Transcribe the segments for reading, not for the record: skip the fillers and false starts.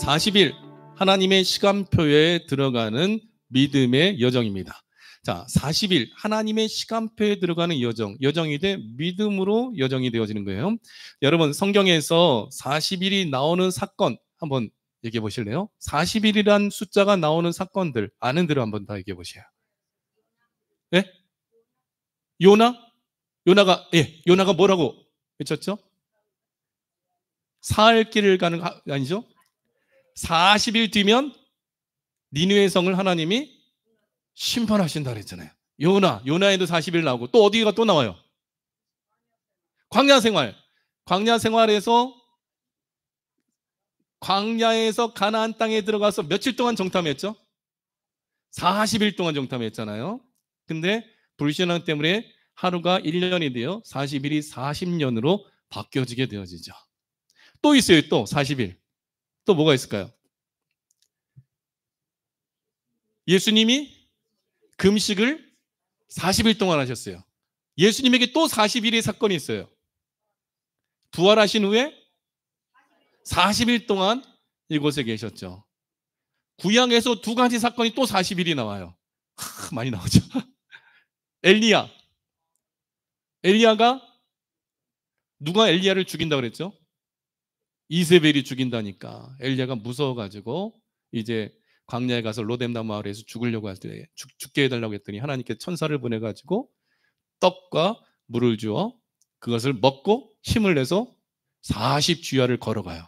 40일 하나님의 시간표에 들어가는 믿음의 여정입니다. 자, 40일 하나님의 시간표에 들어가는 여정이 돼 믿음으로 여정이 되어지는 거예요. 여러분, 성경에서 40일이 나오는 사건 한번 얘기해 보실래요? 40일이란 숫자가 나오는 사건들 아는 대로 한번 다 얘기해 보세요. 예? 요나가 뭐라고 외쳤죠? 사흘 길을 가는 아니죠? 40일 뒤면 니느웨 성을 하나님이 심판하신다 그랬잖아요. 요나에도 40일 나오고 또 어디가 또 나와요? 광야 생활에서 광야에서 가나안 땅에 들어가서 며칠 동안 정탐했죠? 40일 동안 정탐했잖아요. 근데 불신앙 때문에 하루가 1년이 되어 40일이 40년으로 바뀌어지게 되어지죠. 또 있어요. 또 40일. 또 뭐가 있을까요? 예수님이 금식을 40일 동안 하셨어요. 예수님에게 또 40일의 사건이 있어요. 부활하신 후에 40일 동안 이곳에 계셨죠. 구약에서 두 가지 사건이 또 40일이 나와요. 많이 나오죠. 엘리야가 누가 엘리야를 죽인다고 그랬죠? 이세벨이 죽인다니까 엘리야가 무서워가지고 이제 광야에 가서 로뎀나 마을에서 죽으려고 할 때 죽게 해달라고 했더니 하나님께 천사를 보내가지고 떡과 물을 주어 그것을 먹고 힘을 내서 40주야를 걸어가요.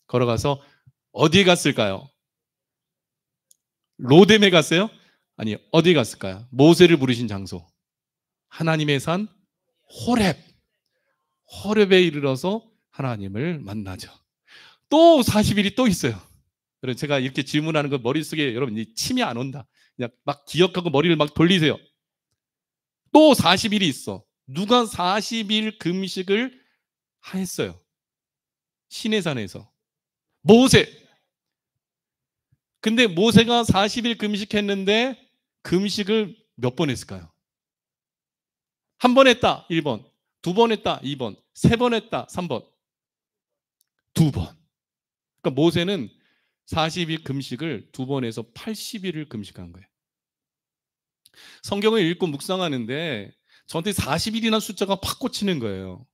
걸어가서 어디에 갔을까요? 로뎀에 갔어요? 아니, 어디 갔을까요? 모세를 부르신 장소. 하나님의 산 호렙에 이르러서 하나님을 만나죠. 또 40일이 또 있어요. 여러분, 제가 이렇게 질문하는 거 머릿속에 여러분 침이 안 온다. 그냥 막 기억하고 머리를 막 돌리세요. 또 40일이 있어. 누가 40일 금식을 했어요? 시내산에서. 모세. 근데 모세가 40일 금식했는데 금식을 몇 번 했을까요? 한 번 했다, 1번. 두 번 했다, 2번. 세 번 했다, 3번. 2번. 그러니까 모세는 40일 금식을 2번에서 80일을 금식한 거예요. 성경을 읽고 묵상하는데 저한테 40일이라는 숫자가 팍 꽂히는 거예요.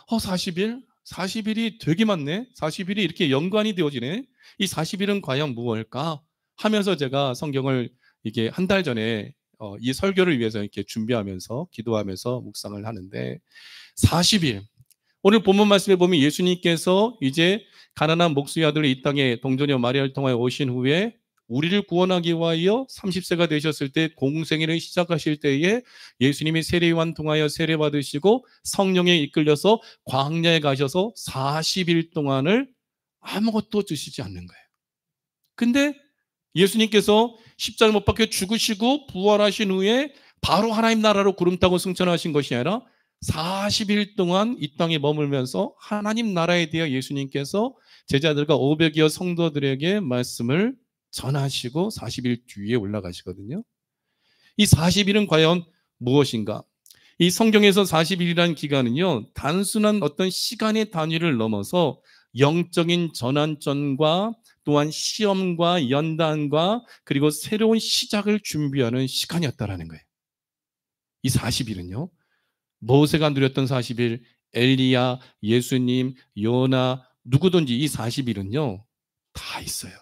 40일? 40일이 되게 많네? 40일이 이렇게 연관이 되어지네? 이 40일은 과연 무엇일까? 하면서 제가 성경을 이게 한 달 전에 이 설교를 위해서 이렇게 준비하면서 기도하면서 묵상을 하는데 40일. 오늘 본문 말씀에 보면 예수님께서 이제 가난한 목수의 아들을 이 땅에 동정녀 마리아를 통하여 오신 후에 우리를 구원하기 위하여 30세가 되셨을 때 공생애를 시작하실 때에 예수님이 세례요한 통하여 세례받으시고 성령에 이끌려서 광야에 가셔서 40일 동안을 아무것도 드시지 않는 거예요. 근데 예수님께서 십자가에 못 박혀 죽으시고 부활하신 후에 바로 하나님 나라로 구름 타고 승천하신 것이 아니라 40일 동안 이 땅에 머물면서 하나님 나라에 대해 예수님께서 제자들과 500여 성도들에게 말씀을 전하시고 40일 뒤에 올라가시거든요. 이 40일은 과연 무엇인가? 이 성경에서 40일이라는 기간은요, 단순한 어떤 시간의 단위를 넘어서 영적인 전환점과 또한 시험과 연단과 그리고 새로운 시작을 준비하는 시간이었다라는 거예요. 이 40일은요, 모세가 누렸던 40일, 엘리야, 예수님, 요나, 누구든지 이 40일은요, 다 있어요.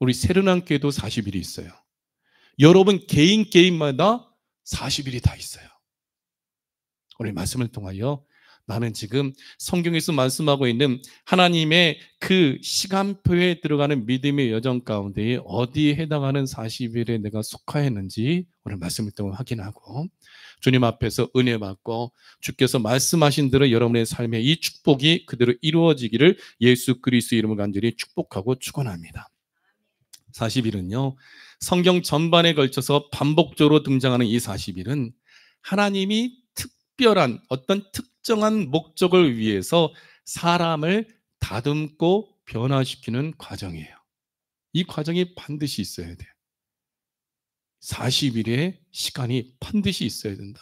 우리 새로남교회도 40일이 있어요. 여러분 개인마다 40일이 다 있어요. 오늘 말씀을 통하여 나는 지금 성경에서 말씀하고 있는 하나님의 그 시간표에 들어가는 믿음의 여정 가운데 어디에 해당하는 40일에 내가 속하였는지 오늘 말씀을 통해 확인하고 주님 앞에서 은혜 받고 주께서 말씀하신 대로 여러분의 삶의 이 축복이 그대로 이루어지기를 예수 그리스도의 이름으로 간절히 축복하고 축원합니다. 40일은요, 성경 전반에 걸쳐서 반복적으로 등장하는 이 40일은 하나님이 특별한 어떤 특정한 목적을 위해서 사람을 다듬고 변화시키는 과정이에요. 이 과정이 반드시 있어야 돼요. 40일의 시간이 반드시 있어야 된다.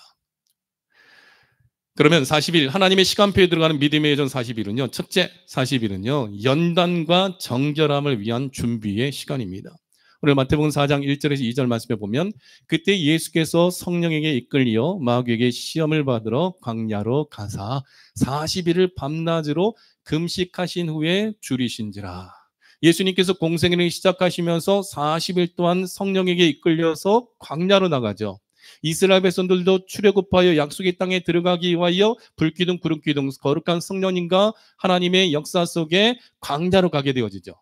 그러면 40일 하나님의 시간표에 들어가는 믿음의 여정 40일은요. 첫째 40일은요. 연단과 정결함을 위한 준비의 시간입니다. 오늘 마태복음 4장 1절에서 2절 말씀에 보면 그때 예수께서 성령에게 이끌려 마귀에게 시험을 받으러 광야로 가사 40일을 밤낮으로 금식하신 후에 줄이신지라. 예수님께서 공생애를 시작하시면서 40일 동안 성령에게 이끌려서 광야로 나가죠. 이스라엘 백성들도 출애굽하여 약속의 땅에 들어가기 위하여 불기둥 구름기둥 거룩한 성령님과 하나님의 역사 속에 광야로 가게 되어지죠.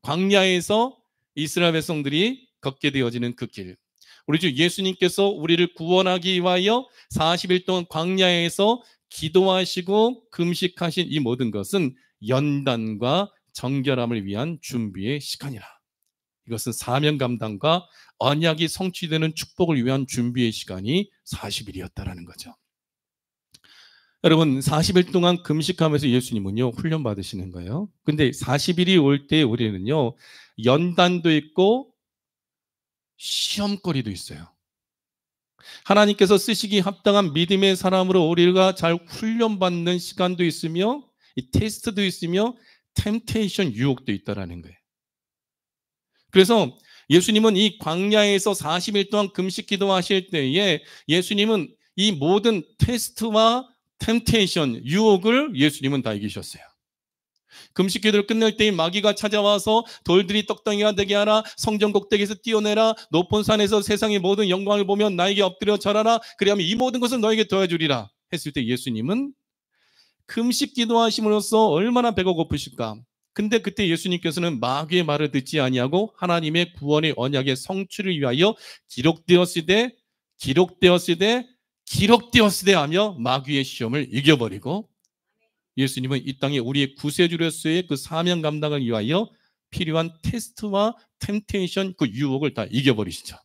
광야에서 이스라엘 백성들이 걷게 되어지는 그 길. 우리 주 예수님께서 우리를 구원하기 위하여 40일 동안 광야에서 기도하시고 금식하신 이 모든 것은 연단과 정결함을 위한 준비의 시간이라. 이것은 사명 감당과 언약이 성취되는 축복을 위한 준비의 시간이 40일이었다라는 거죠. 여러분 40일 동안 금식하면서 예수님은요 훈련 받으시는 거예요. 근데 40일이 올 때 우리는요 연단도 있고 시험거리도 있어요. 하나님께서 쓰시기 합당한 믿음의 사람으로 우리가 잘 훈련받는 시간도 있으며 이 테스트도 있으며 템테이션 유혹도 있다라는 거예요. 그래서 예수님은 이 광야에서 40일 동안 금식 기도하실 때에 예수님은 이 모든 테스트와 템테이션, 유혹을 예수님은 다 이기셨어요. 금식 기도를 끝낼 때에 마귀가 찾아와서 돌들이 떡덩이가 되게 하라, 성전 꼭대기에서 뛰어내라, 높은 산에서 세상의 모든 영광을 보면 나에게 엎드려 절하라, 그리하면 이 모든 것을 너에게 도와주리라 했을 때 예수님은 금식 기도하심으로써 얼마나 배가 고프실까. 근데 그때 예수님께서는 마귀의 말을 듣지 아니하고 하나님의 구원의 언약의 성취를 위하여 기록되었으되 하며 마귀의 시험을 이겨버리고 예수님은 이 땅에 우리의 구세주로서의 그 사명 감당을 위하여 필요한 테스트와 템테이션 그 유혹을 다 이겨버리시죠.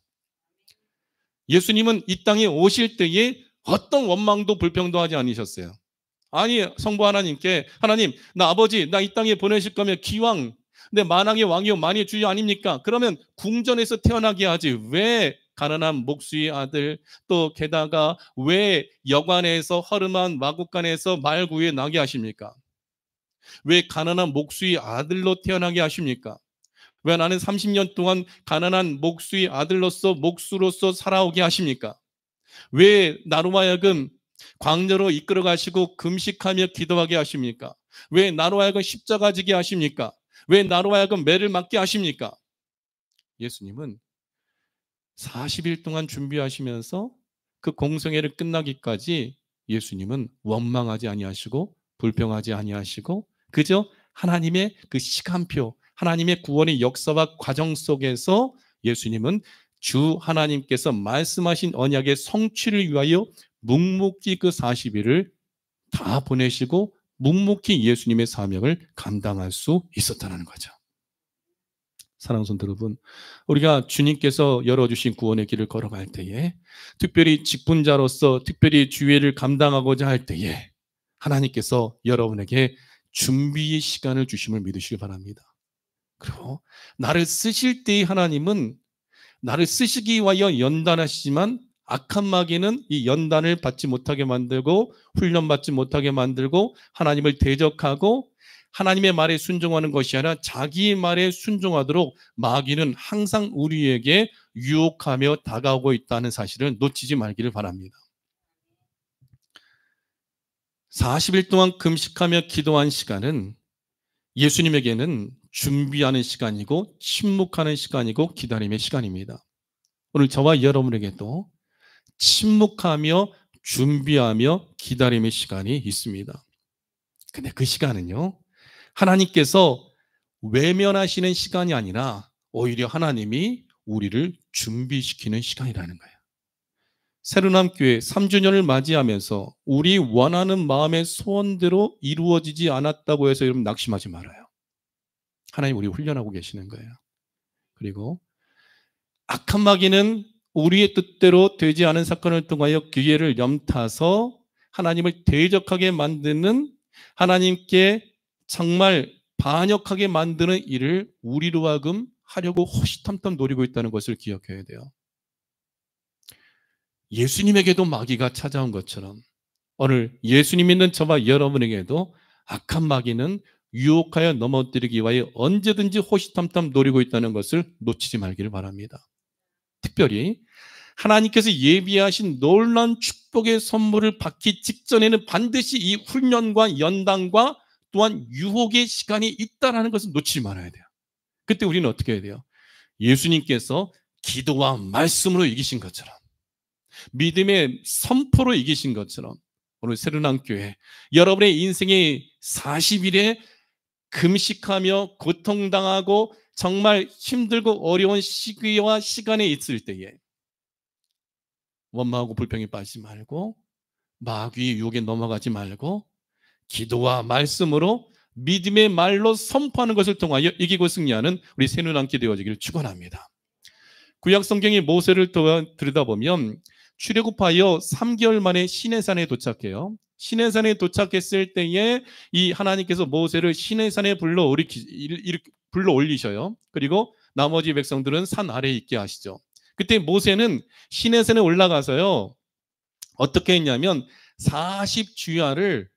예수님은 이 땅에 오실 때에 어떤 원망도 불평도 하지 않으셨어요. 아니 성부 하나님께 하나님 나 아버지 나 이 땅에 보내실 거면 기왕 내 만왕의 왕이요 만의 주여 아닙니까? 그러면 궁전에서 태어나게 하지 왜 가난한 목수의 아들 또 게다가 왜 여관에서 허름한 마구간에서 말구에 나게 하십니까? 왜 가난한 목수의 아들로 태어나게 하십니까? 왜 나는 30년 동안 가난한 목수의 아들로서 목수로서 살아오게 하십니까? 왜 나로 하여금 광야로 이끌어 가시고 금식하며 기도하게 하십니까? 왜 나로 하여금 십자가 지게 하십니까? 왜 나로 하여금 매를 맞게 하십니까? 예수님은 40일 동안 준비하시면서 그 공생애를 끝나기까지 예수님은 원망하지 아니하시고 불평하지 아니하시고 그저 하나님의 그 시간표, 하나님의 구원의 역사와 과정 속에서 예수님은 주 하나님께서 말씀하신 언약의 성취를 위하여 묵묵히 그 40일을 다 보내시고 묵묵히 예수님의 사명을 감당할 수 있었다는 거죠. 사랑하는 성도 여러분, 우리가 주님께서 열어주신 구원의 길을 걸어갈 때에 특별히 직분자로서 특별히 주의를 감당하고자 할 때에 하나님께서 여러분에게 준비의 시간을 주심을 믿으시기 바랍니다. 그리고 나를 쓰실 때의 하나님은 나를 쓰시기 위하여 연단하시지만 악한 마귀는 이 연단을 받지 못하게 만들고 훈련받지 못하게 만들고 하나님을 대적하고 하나님의 말에 순종하는 것이 아니라 자기의 말에 순종하도록 마귀는 항상 우리에게 유혹하며 다가오고 있다는 사실을 놓치지 말기를 바랍니다. 40일 동안 금식하며 기도한 시간은 예수님에게는 준비하는 시간이고 침묵하는 시간이고 기다림의 시간입니다. 오늘 저와 여러분에게도 침묵하며 준비하며 기다림의 시간이 있습니다. 근데 그 시간은요, 하나님께서 외면하시는 시간이 아니라 오히려 하나님이 우리를 준비시키는 시간이라는 거예요. 새로남교회 3주년을 맞이하면서 우리 원하는 마음의 소원대로 이루어지지 않았다고 해서 여러분 낙심하지 말아요. 하나님 우리 훈련하고 계시는 거예요. 그리고 악한 마귀는 우리의 뜻대로 되지 않은 사건을 통하여 기회를 염타서 하나님을 대적하게 만드는 하나님께 정말 반역하게 만드는 일을 우리로 하여금 하려고 호시탐탐 노리고 있다는 것을 기억해야 돼요. 예수님에게도 마귀가 찾아온 것처럼 오늘 예수님 믿는 저와 여러분에게도 악한 마귀는 유혹하여 넘어뜨리기 위하여 언제든지 호시탐탐 노리고 있다는 것을 놓치지 말기를 바랍니다. 특별히 하나님께서 예비하신 놀라운 축복의 선물을 받기 직전에는 반드시 이 훈련과 연단과 또한 유혹의 시간이 있다는 것을 놓치지 말아야 돼요. 그때 우리는 어떻게 해야 돼요? 예수님께서 기도와 말씀으로 이기신 것처럼, 믿음의 선포로 이기신 것처럼, 오늘 새로운교회 여러분의 인생의 40일에 금식하며 고통당하고 정말 힘들고 어려운 시기와 시간에 있을 때에 원망하고 불평에 빠지지 말고 마귀의 유혹에 넘어가지 말고 기도와 말씀으로 믿음의 말로 선포하는 것을 통하여 이기고 승리하는 우리 새누랑께 되어지기를 축원합니다. 구약 성경의 모세를 들여다보면 출애굽하여 3개월 만에 시내산에 도착해요. 시내산에 도착했을 때에 이 하나님께서 모세를 시내산에 불러 올리셔요. 그리고 나머지 백성들은 산 아래에 있게 하시죠. 그때 모세는 시내산에 올라가서요, 어떻게 했냐면 40주야를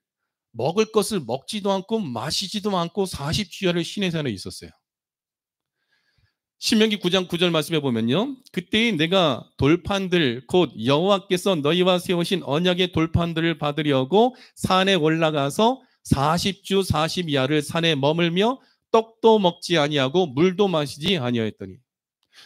먹을 것을 먹지도 않고 마시지도 않고 40주야를 시내산에 있었어요. 신명기 9장 9절 말씀해 보면요, 그때 내가 돌판들 곧 여호와께서 너희와 세우신 언약의 돌판들을 받으려고 산에 올라가서 40주 40야를 산에 머물며 떡도 먹지 아니하고 물도 마시지 아니하였더니,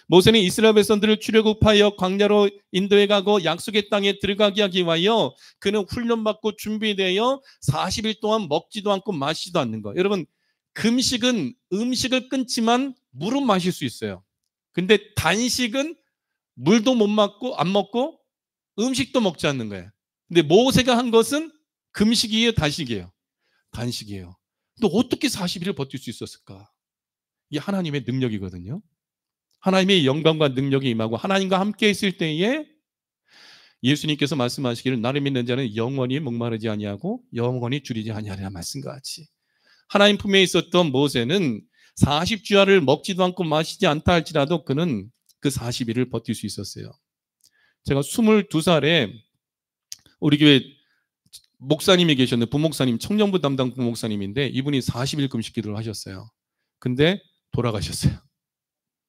모세는 이스라엘 백성들을 출애굽하여 광야로 인도해 가고 약속의 땅에 들어가게 하기 위하여 그는 훈련받고 준비되어 40일 동안 먹지도 않고 마시지도 않는 거. 여러분, 금식은 음식을 끊지만 물은 마실 수 있어요. 근데 단식은 물도 못 먹고 안 먹고 음식도 먹지 않는 거예요. 근데 모세가 한 것은 금식이에요, 단식이에요? 단식이에요. 또 어떻게 40일을 버틸 수 있었을까? 이게 하나님의 능력이거든요. 하나님의 영광과 능력이 임하고 하나님과 함께 있을 때에 예수님께서 말씀하시기를 나를 믿는 자는 영원히 목마르지 아니하고 영원히 줄이지 아니하리라 말씀과 같이, 하나님 품에 있었던 모세는 40주야를 먹지도 않고 마시지 않다 할지라도 그는 그 40일을 버틸 수 있었어요. 제가 22살에 우리 교회 목사님이 계셨는데, 부목사님, 청년부 담당 부목사님인데 이분이 40일 금식 기도를 하셨어요. 근데 돌아가셨어요.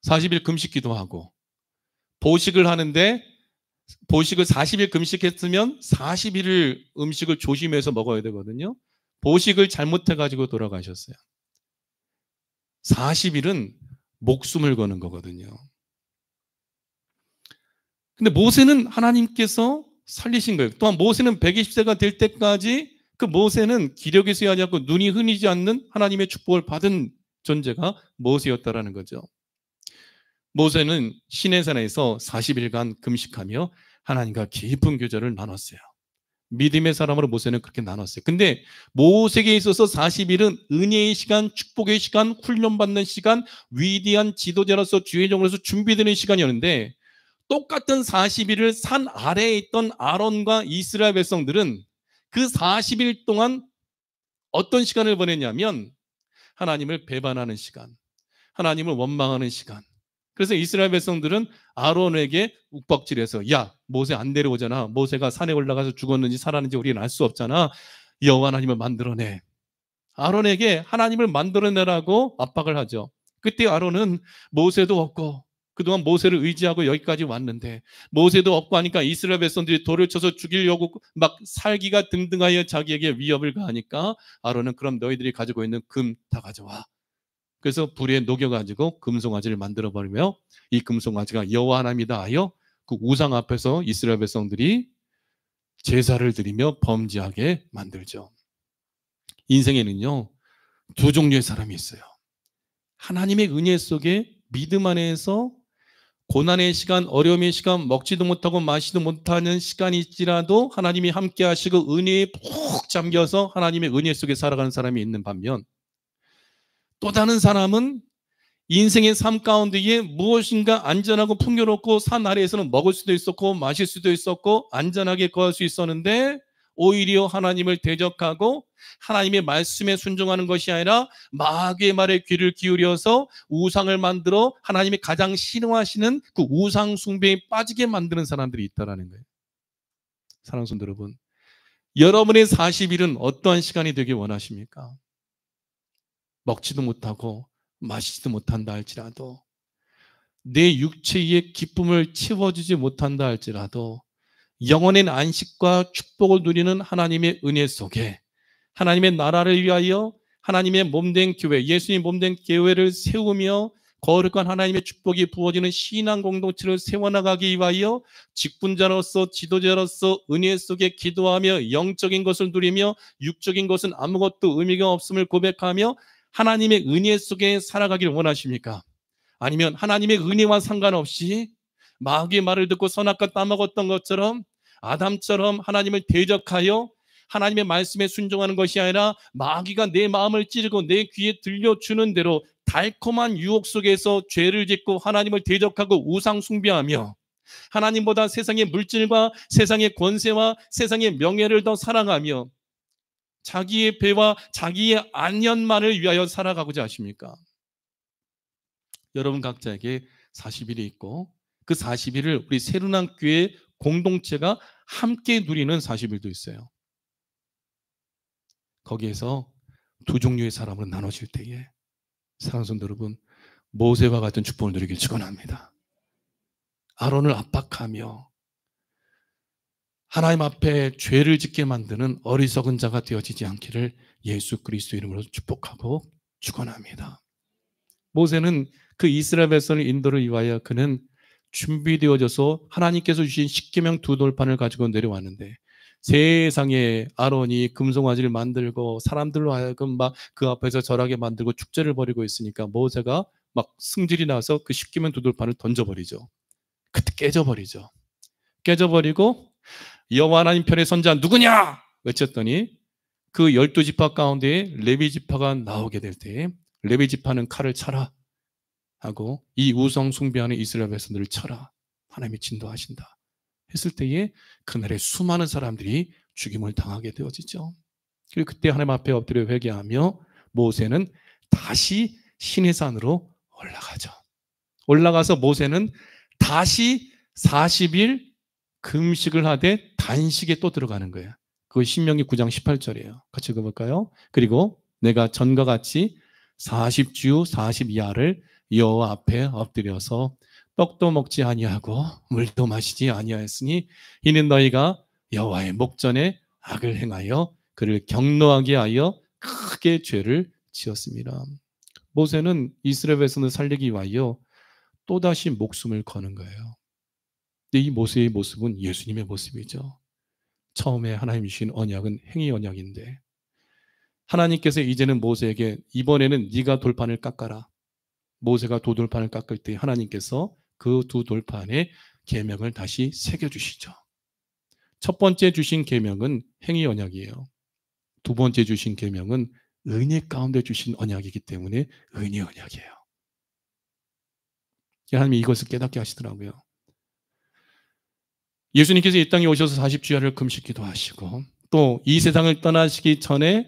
40일 금식 기도하고 보식을 하는데, 보식을 40일 금식했으면 40일을 음식을 조심해서 먹어야 되거든요. 보식을 잘못해가지고 돌아가셨어요. 40일은 목숨을 거는 거거든요. 근데 모세는 하나님께서 살리신 거예요. 또한 모세는 120세가 될 때까지 그 모세는 기력이 쇠하지 않고 눈이 흐리지 않는 하나님의 축복을 받은 존재가 모세였다라는 거죠. 모세는 시내산에서 40일간 금식하며 하나님과 깊은 교제를 나눴어요. 믿음의 사람으로 모세는 그렇게 나눴어요. 근데 모세에게 있어서 40일은 은혜의 시간, 축복의 시간, 훈련받는 시간, 위대한 지도자로서 주의종으로서 준비되는 시간이었는데, 똑같은 40일을 산 아래에 있던 아론과 이스라엘 백성들은 그 40일 동안 어떤 시간을 보냈냐면 하나님을 배반하는 시간, 하나님을 원망하는 시간. 그래서 이스라엘 백성들은 아론에게 욱박질해서, 야, 모세 안 내려오잖아. 모세가 산에 올라가서 죽었는지 살았는지 우리는 알 수 없잖아. 여호와 하나님을 만들어내. 아론에게 하나님을 만들어내라고 압박을 하죠. 그때 아론은 모세도 없고 그동안 모세를 의지하고 여기까지 왔는데, 모세도 없고 하니까 이스라엘 백성들이 돌을 쳐서 죽이려고 막 살기가 등등하여 자기에게 위협을 가하니까 아론은 그럼 너희들이 가지고 있는 금 다 가져와. 그래서 불에 녹여가지고 금송아지를 만들어버리며 이 금송아지가 여호와 하나님이다 하여 그 우상 앞에서 이스라엘 백성들이 제사를 드리며 범죄하게 만들죠. 인생에는요, 두 종류의 사람이 있어요. 하나님의 은혜 속에 믿음 안에서 고난의 시간, 어려움의 시간, 먹지도 못하고 마시지도 못하는 시간이 있지라도 하나님이 함께 하시고 은혜에 푹 잠겨서 하나님의 은혜 속에 살아가는 사람이 있는 반면, 또 다른 사람은 인생의 삶 가운데에 무엇인가 안전하고 풍요롭고 산 아래에서는 먹을 수도 있었고 마실 수도 있었고 안전하게 거할 수 있었는데, 오히려 하나님을 대적하고 하나님의 말씀에 순종하는 것이 아니라 마귀의 말에 귀를 기울여서 우상을 만들어 하나님이 가장 싫어하시는 그 우상 숭배에 빠지게 만드는 사람들이 있다는 거예요. 사랑하는 성도 여러분, 여러분의 40일은 어떠한 시간이 되길 원하십니까? 먹지도 못하고 마시지도 못한다 할지라도, 내 육체의 기쁨을 채워주지 못한다 할지라도 영원한 안식과 축복을 누리는 하나님의 은혜 속에 하나님의 나라를 위하여 하나님의 몸된 교회, 예수님 몸된 교회를 세우며 거룩한 하나님의 축복이 부어지는 신앙 공동체를 세워나가기 위하여 직분자로서 지도자로서 은혜 속에 기도하며 영적인 것을 누리며 육적인 것은 아무것도 의미가 없음을 고백하며 하나님의 은혜 속에 살아가기를 원하십니까? 아니면 하나님의 은혜와 상관없이 마귀의 말을 듣고 선악과 따먹었던 것처럼 아담처럼 하나님을 대적하여 하나님의 말씀에 순종하는 것이 아니라 마귀가 내 마음을 찌르고 내 귀에 들려주는 대로 달콤한 유혹 속에서 죄를 짓고 하나님을 대적하고 우상 숭배하며 하나님보다 세상의 물질과 세상의 권세와 세상의 명예를 더 사랑하며 자기의 배와 자기의 안연만을 위하여 살아가고자 하십니까? 여러분 각자에게 40일이 있고 그 40일을 우리 새로운 교회 공동체가 함께 누리는 40일도 있어요. 거기에서 두 종류의 사람으로 나눠질 때에 사랑하는 성도 여러분, 모세와 같은 축복을 누리길 축원합니다. 아론을 압박하며 하나님 앞에 죄를 짓게 만드는 어리석은 자가 되어지지 않기를 예수 그리스도 이름으로 축복하고 축원합니다. 모세는 그 이스라엘 백성의 인도를 위하여 그는 준비되어져서 하나님께서 주신 십계명 두 돌판을 가지고 내려왔는데 세상에 아론이 금송아지를 만들고 사람들로 하여금 막 그 앞에서 절하게 만들고 축제를 벌이고 있으니까 모세가 막 승질이 나서 그 십계명 두 돌판을 던져버리죠. 그때 깨져버리죠. 깨져버리고 여호와 하나님 편의 선자 누구냐 외쳤더니 그 12지파 가운데 레위 지파가 나오게 될 때 레위 지파는 칼을 차라 하고 이 우상 숭배하는 이스라엘 백성들을 쳐라 하나님이 진도하신다 했을 때에 그날에 수많은 사람들이 죽임을 당하게 되어지죠. 그리고 그때 하나님 앞에 엎드려 회개하며 모세는 다시 시내산으로 올라가죠. 올라가서 모세는 다시 40일 금식을 하되 단식에 또 들어가는 거예요. 그거 신명기 9장 18절이에요. 같이 읽어볼까요? 그리고 내가 전과 같이 40주 40야를 여호와 앞에 엎드려서 떡도 먹지 아니하고 물도 마시지 아니하였으니 이는 너희가 여호와의 목전에 악을 행하여 그를 경노하게 하여 크게 죄를 지었습니다. 모세는 이스라엘 백성을 살리기 위하여 또다시 목숨을 거는 거예요. 근데 이 모세의 모습은 예수님의 모습이죠. 처음에 하나님 주신 언약은 행위 언약인데 하나님께서 이제는 모세에게 이번에는 네가 돌판을 깎아라. 모세가 두 돌판을 깎을 때 하나님께서 그 두 돌판에 계명을 다시 새겨주시죠. 첫 번째 주신 계명은 행위 언약이에요. 두 번째 주신 계명은 은혜 가운데 주신 언약이기 때문에 은혜 언약이에요. 하나님이 이것을 깨닫게 하시더라고요. 예수님께서 이 땅에 오셔서 40주야를 금식기도 하시고 또 이 세상을 떠나시기 전에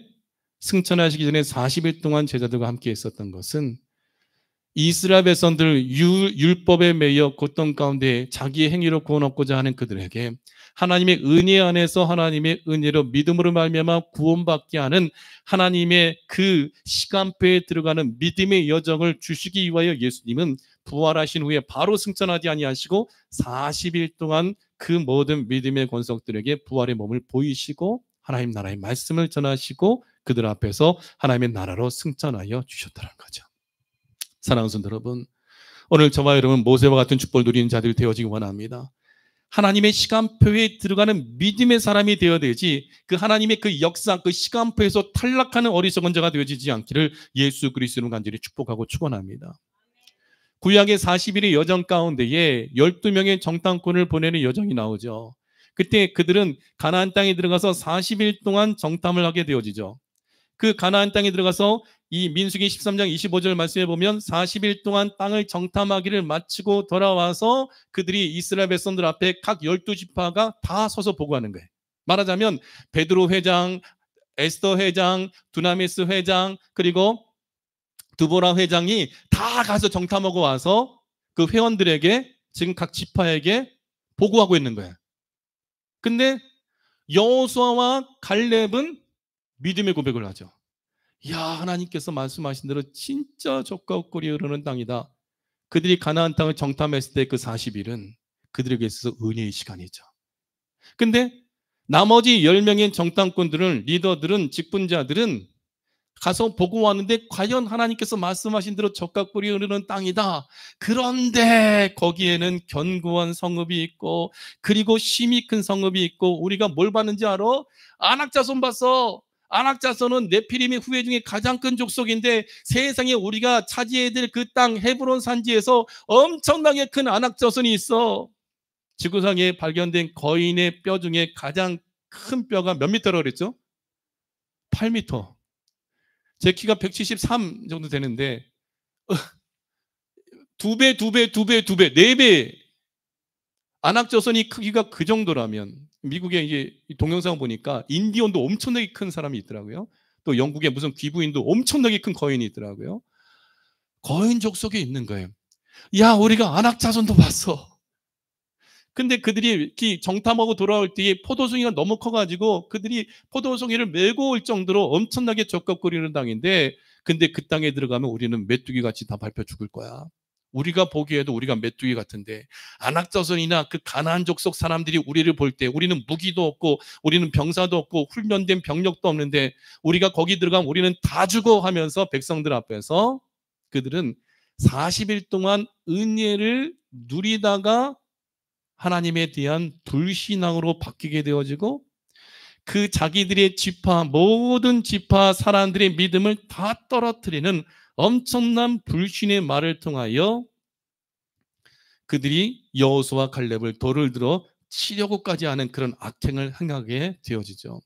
승천하시기 전에 40일 동안 제자들과 함께 있었던 것은 이스라엘 백성들 율법에 매여 고통 가운데 자기의 행위로 구원 얻고자 하는 그들에게 하나님의 은혜 안에서 하나님의 은혜로 믿음으로 말미암아 구원받게 하는 하나님의 그 시간표에 들어가는 믿음의 여정을 주시기 위하여 예수님은 부활하신 후에 바로 승천하지 아니하시고 40일 동안 그 모든 믿음의 권속들에게 부활의 몸을 보이시고 하나님 나라의 말씀을 전하시고 그들 앞에서 하나님의 나라로 승천하여 주셨다는 거죠. 사랑하는 성도 여러분, 오늘 저와 여러분 모세와 같은 축복을 누리는 자들이 되어지기 원합니다. 하나님의 시간표에 들어가는 믿음의 사람이 되어야 되지 그 하나님의 그 역사, 그 시간표에서 탈락하는 어리석은 자가 되어지지 않기를 예수 그리스도로 간절히 축복하고 축원합니다. 구약의 40일의 여정 가운데에 12명의 정탐꾼을 보내는 여정이 나오죠. 그때 그들은 가나안 땅에 들어가서 40일 동안 정탐을 하게 되어지죠. 그 가나안 땅에 들어가서 이 민수기 13장 25절 말씀에 보면 40일 동안 땅을 정탐하기를 마치고 돌아와서 그들이 이스라엘 백성들 앞에 각 12지파가 다 서서 보고하는 거예요. 말하자면 베드로 회장, 에스더 회장, 두나미스 회장 그리고 두보라 회장이 다 가서 정탐하고 와서 그 회원들에게 지금 각 지파에게 보고하고 있는 거예요. 근데 여호수아와 갈렙은 믿음의 고백을 하죠. 야, 하나님께서 말씀하신 대로 진짜 젖과 꿀이 흐르는 땅이다. 그들이 가나안 땅을 정탐했을 때 그 40일은 그들에게 있어서 은혜의 시간이죠. 근데 나머지 10명의 정탐꾼들은, 리더들은, 직분자들은 가서 보고 왔는데 과연 하나님께서 말씀하신 대로 젖과 꿀이 흐르는 땅이다. 그런데 거기에는 견고한 성읍이 있고, 그리고 심이 큰 성읍이 있고, 우리가 뭘 봤는지 알아? 안악자손 봤어. 안악자손은 네피림의 후예 중에 가장 큰 족속인데, 세상에 우리가 차지해야 될 그 땅 헤브론 산지에서 엄청나게 큰 안악자손이 있어. 지구상에 발견된 거인의 뼈 중에 가장 큰 뼈가 몇 미터라고 그랬죠? 8미터. 제 키가 173 정도 되는데, 두 배, 두 배, 두 배, 두 배, 네 배. 안악자손이 크기가 그 정도라면, 미국의 이제 동영상 보니까 인디언도 엄청나게 큰 사람이 있더라고요. 또 영국의 무슨 귀부인도 엄청나게 큰 거인이 있더라고요. 거인 족속에 있는 거예요. 야, 우리가 안악자손도 봤어. 근데 그들이 정탐하고 돌아올 때에 포도송이가 너무 커가지고 그들이 포도송이를 메고 올 정도로 엄청나게 적각거리는 땅인데, 근데 그 땅에 들어가면 우리는 메뚜기 같이 다 밟혀 죽을 거야. 우리가 보기에도 우리가 메뚜기 같은데, 안악자손이나 그 가나안 족속 사람들이 우리를 볼 때 우리는 무기도 없고 우리는 병사도 없고 훈련된 병력도 없는데 우리가 거기 들어가면 우리는 다 죽어 하면서 백성들 앞에서 그들은 40일 동안 은혜를 누리다가 하나님에 대한 불신앙으로 바뀌게 되어지고, 그 자기들의 지파, 모든 지파 사람들의 믿음을 다 떨어뜨리는 엄청난 불신의 말을 통하여 그들이 여호수아와 갈렙을 돌을 들어 치려고까지 하는 그런 악행을 행하게 되어지죠.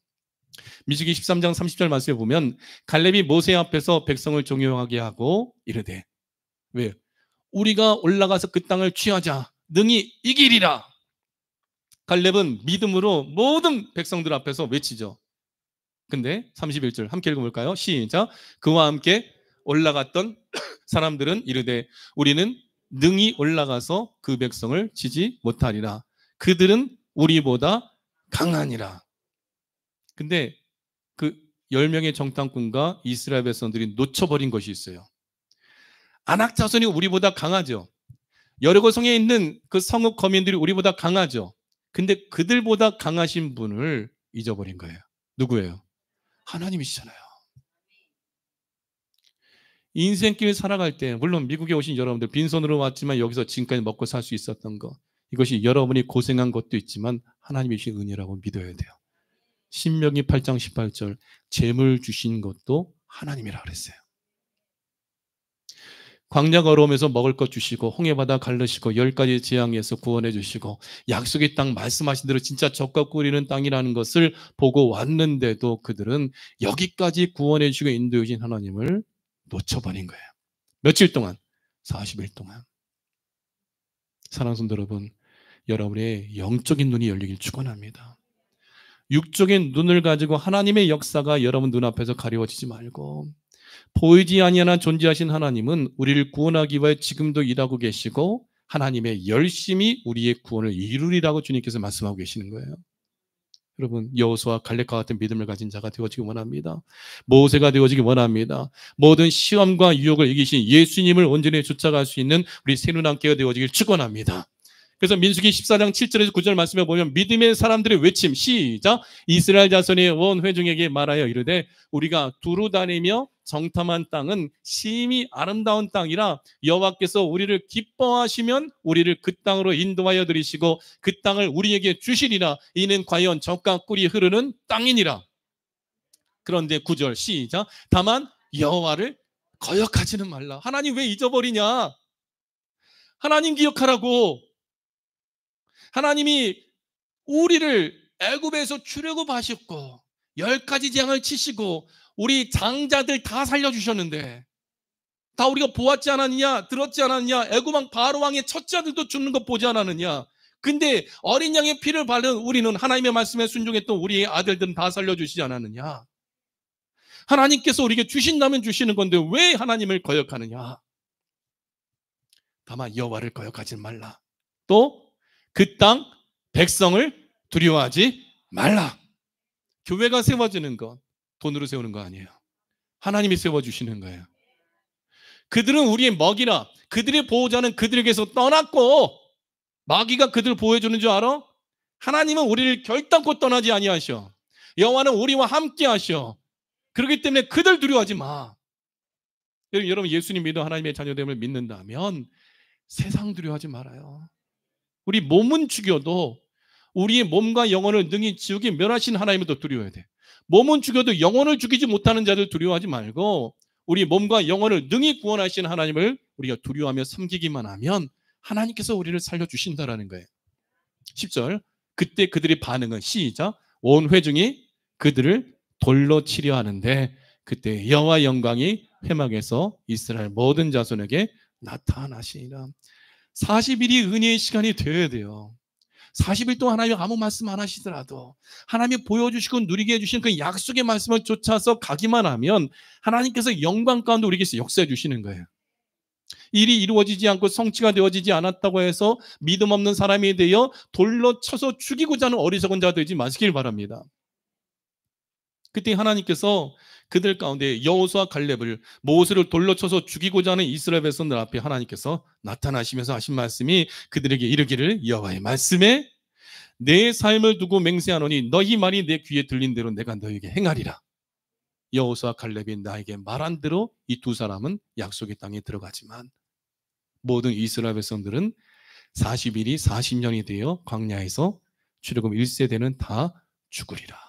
민수기 13장 30절 말씀에 보면 갈렙이 모세 앞에서 백성을 종용하게 하고 이르되, 왜? 우리가 올라가서 그 땅을 취하자. 능히 이기리라. 갈렙은 믿음으로 모든 백성들 앞에서 외치죠. 근데 31절 함께 읽어볼까요? 시작. 그와 함께 올라갔던 사람들은 이르되 우리는 능히 올라가서 그 백성을 치지 못하리라. 그들은 우리보다 강하니라. 근데 그 10명의 정탐꾼과 이스라엘 백성들이 놓쳐버린 것이 있어요. 안악자손이 우리보다 강하죠. 여리고성에 있는 그 성읍 거민들이 우리보다 강하죠. 근데 그들보다 강하신 분을 잊어버린 거예요. 누구예요? 하나님이시잖아요. 인생길 살아갈 때, 물론 미국에 오신 여러분들 빈손으로 왔지만 여기서 지금까지 먹고 살 수 있었던 것, 이것이 여러분이 고생한 것도 있지만 하나님이신 은혜라고 믿어야 돼요. 신명기 8장 18절, 재물 주신 것도 하나님이라 그랬어요. 광야 걸어오면서 먹을 것 주시고 홍해바다 갈르시고 10가지 재앙에서 구원해 주시고 약속의 땅 말씀하신 대로 진짜 젖과 꿀이는 땅이라는 것을 보고 왔는데도 그들은 여기까지 구원해 주시고 인도해 주신 하나님을 놓쳐버린 거예요. 며칠 동안? 40일 동안. 사랑하는 성도 여러분, 여러분의 영적인 눈이 열리길 축원합니다. 육적인 눈을 가지고 하나님의 역사가 여러분 눈앞에서 가려워지지 말고, 보이지 아니하나 존재하신 하나님은 우리를 구원하기 위해 지금도 일하고 계시고 하나님의 열심히 우리의 구원을 이루리라고 주님께서 말씀하고 계시는 거예요. 여러분, 여호수아와 갈렙과 같은 믿음을 가진 자가 되어지기 원합니다. 모세가 되어지기 원합니다. 모든 시험과 유혹을 이기신 예수님을 온전히 쫓아갈 수 있는 우리 새누남교회가 되어지길 축원합니다. 그래서 민수기 14장 7절에서 9절 말씀에 보면 믿음의 사람들의 외침, 시작. 이스라엘 자손의 온 회중에게 말하여 이르되 우리가 두루 다니며 정탐한 땅은 심히 아름다운 땅이라 여호와께서 우리를 기뻐하시면 우리를 그 땅으로 인도하여 들이시고 그 땅을 우리에게 주시리라. 이는 과연 젖과 꿀이 흐르는 땅이니라. 그런데 9절 시작. 다만 여호와를 거역하지는 말라. 하나님 왜 잊어버리냐? 하나님 기억하라고. 하나님이 우리를 애굽에서 출애굽하셨고 10가지 재앙을 치시고 우리 장자들 다 살려주셨는데 다 우리가 보았지 않았느냐? 들었지 않았느냐? 애굽왕 바로왕의 첫째 아들도 죽는 것 보지 않았느냐? 근데 어린 양의 피를 바른 우리는 하나님의 말씀에 순종했던 우리의 아들들은 다 살려주시지 않았느냐? 하나님께서 우리에게 주신다면 주시는 건데 왜 하나님을 거역하느냐? 다만 여호와를 거역하지 말라. 또 그 땅 백성을 두려워하지 말라. 교회가 세워지는 것, 돈으로 세우는 거 아니에요. 하나님이 세워주시는 거예요. 그들은 우리의 먹이라, 그들의 보호자는 그들에게서 떠났고, 마귀가 그들을 보호해주는 줄 알아? 하나님은 우리를 결단코 떠나지 아니하셔. 여호와는 우리와 함께 하셔. 그렇기 때문에 그들 두려워하지 마. 여러분 예수님 믿어 하나님의 자녀됨을 믿는다면 세상 두려워하지 말아요. 우리 몸은 죽여도 우리의 몸과 영혼을 능히 지옥에 멸하신 하나님을 더 두려워해야 돼. 몸은 죽여도 영혼을 죽이지 못하는 자들 두려워하지 말고 우리 몸과 영혼을 능히 구원하신 하나님을 우리가 두려워하며 섬기기만 하면 하나님께서 우리를 살려주신다라는 거예요. 10절 그때 그들의 반응은 시작 온 회중이 그들을 돌로 치려 하는데 그때 여호와 영광이 회막에서 이스라엘 모든 자손에게 나타나시니라. 40일이 은혜의 시간이 되어야 돼요. 40일 동안 하나님이 아무 말씀 안 하시더라도 하나님이 보여주시고 누리게 해주신 그 약속의 말씀을 쫓아서 가기만 하면 하나님께서 영광 가운데 우리에게서 역사해 주시는 거예요. 일이 이루어지지 않고 성취가 되어지지 않았다고 해서 믿음 없는 사람이 되어 돌로 쳐서 죽이고자 하는 어리석은 자 되지 마시길 바랍니다. 그때 하나님께서 그들 가운데 여호수아 갈렙을 모세를 돌로 쳐서 죽이고자 하는 이스라엘 백성들 앞에 하나님께서 나타나시면서 하신 말씀이 그들에게 이르기를 여호와의 말씀에 내 삶을 두고 맹세하노니 너희 말이 내 귀에 들린 대로 내가 너에게 행하리라. 여호수아 갈렙이 나에게 말한 대로 이 두 사람은 약속의 땅에 들어가지만 모든 이스라엘 백성들은 40일이 40년이 되어 광야에서 출애굽 1세대는 다 죽으리라.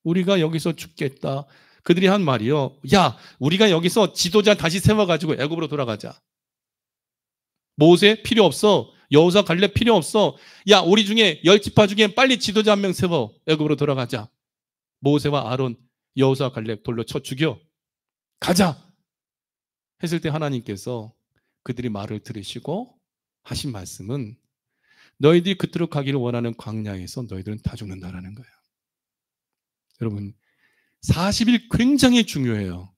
우리가 여기서 죽겠다. 그들이 한 말이요. 야, 우리가 여기서 지도자 다시 세워가지고 애굽으로 돌아가자. 모세 필요 없어. 여호수아 갈렙 필요 없어. 야, 우리 중에 10지파 중에 빨리 지도자 한 명 세워. 애굽으로 돌아가자. 모세와 아론, 여호수아 갈렙 돌로 쳐 죽여. 가자. 했을 때 하나님께서 그들이 말을 들으시고 하신 말씀은 너희들이 그토록 가기를 원하는 광야에서 너희들은 다 죽는다라는 거예요. 여러분 40일 굉장히 중요해요.